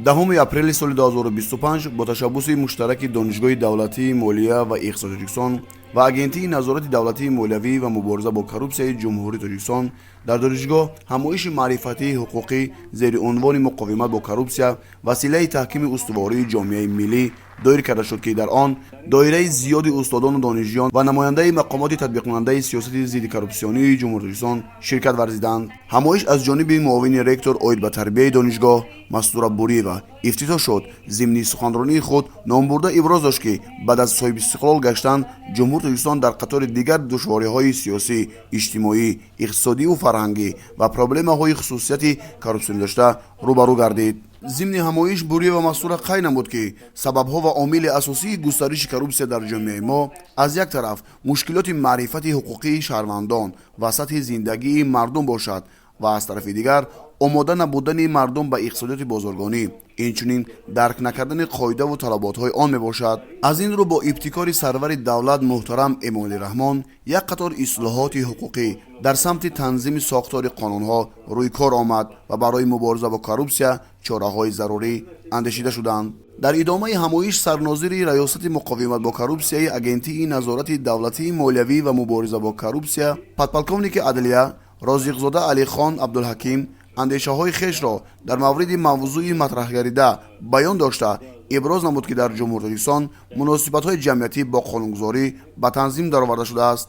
10 апрели соли 2025 бо ташаббуси муштараки донишгоҳи давлатии молия ва иқтисоди Тоҷикистон ва агентии назорати давлатии молиявӣ ва мубориза бо коррупсияи ҷумҳурии Тоҷикистон дар донишгоҳ ҳамоиши маърифатии ҳуқуқӣ зери унвони муқовимат бо коррупсия василаи таҳкими устувории ҷомеаи миллӣ доир карда шуд, ки дар он доираи зиёди устодону донишҷӯён ва намояндаи мақомоти татбиқкунандаи сиёсати зидди коррупсионии ҷумҳурии Тоҷикистон ширкат варзиданд. ҳамоиш аз ҷониби муовини ректор оид ба тарбияи донишгоҳ Мастура Буриева ифтитоҳ шуд. зимни суханронии худ номбурда иброз дошт, ки баъд аз соҳибистиқлол гаштан ҷумҳури Тоҷикистон дар қатори дигар душвориҳои сиёсӣ, иҷтимоӣ, иқтисодиву фарҳангӣ ва проблемаҳои хусусияти коррупсионӣ дошта рӯбарӯ гардид. зимни ҳамоиш Буриева Мастура қай намуд, ки сабабҳо ва омили асосии густариши коррупсия дар ҷомеаи мо аз як тараф мушкилоти маърифати ҳуқуқии шаҳрвандон ва сатҳи зиндагии мардум бошад ва аз тарафи дигар омода набудани мардум ба иқтисодиёти бозоргонӣ, инчунин дарк накардани қоидаву талаботҳои он мебошад. аз ин рӯ бо ибтикори сарвари давлат муҳтарам Эмомалӣ Раҳмон як қатор ислоҳоти ҳуқуқӣ дар самти танзими сохтори қонунҳо рӯи кор омад ва барои мубориза бо коррупсия чораҳои зарурӣ андешида шуданд. дар идомаи ҳамоиш сарнозири раёсати муқовимат бо коррупсияи агентии назорати давлатии молиявӣ ва мубориза бо коррупсия подполковники адлия Розиқзода Алихон Абдулҳаким андешаҳои хешро дар мавриди мавзӯи матраҳгарида баён дошта иброз намуд, ки дар ҷумҳури Тоҷикистон муносибатҳои ҷамъиятӣ бо қонунгузорӣ ба танзим дароварда шудааст.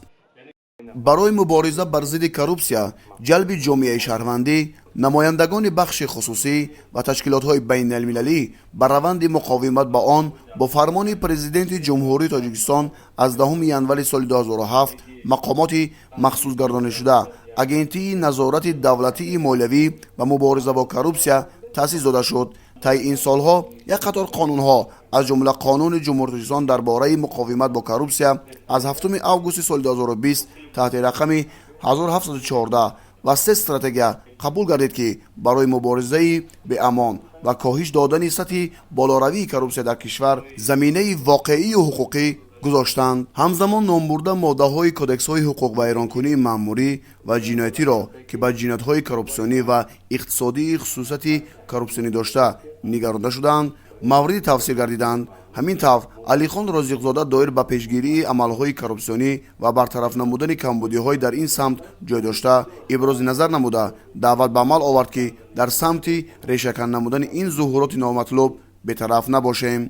барои мубориза бар зидди коррупсия ҷалби ҷомеаи шаҳрвандӣ, намояндагони бахши хусусӣ ва ташкилотҳои байналмилалӣ ба раванди муқовимат ба он бо фармони президенти ҷумҳурии Тоҷикистон аз 10 январи соли 2007 мақомоти махсусгардонидашуда агентии назорати давлатии молиявӣ ва мубориза бо коррупсия таъсис дода шуд. таи ин солҳо як қатор қонунҳо аз ҷумла қонуни ҷумҳурии Тоҷикистон дар бораи муқовимат бо коррупсия аз 7 августи соли 2020 таҳти рақами 1714 ва 3 стратегия қабул гардид, ки барои муборизаи беамон ва коҳиш додани сатҳи болоравии коррупсия дар кишвар заминаи воқеию ҳуқуқӣ гузоштанд. ҳамзамон номбурда моддаҳои кодексҳои ҳуқуқвайронкунии маъмурӣ ва ҷиноятиро, ки ба ҷиноятҳои коррупсионӣ ва иқтисодии хусусияти коррупсионӣ дошта нигаронда шуданд, мавриди тавсия гардиданд. ҳамин тавр Алихон Розиқзода доир ба пешгирии амалҳои коррупсионӣ ва бартараф намудани камбудиҳои дар ин самт ҷой дошта ибрози назар намуда даъват ба амал овард, ки дар самти решакан намудани ин зуҳуроти номатлуб бетараф набошем.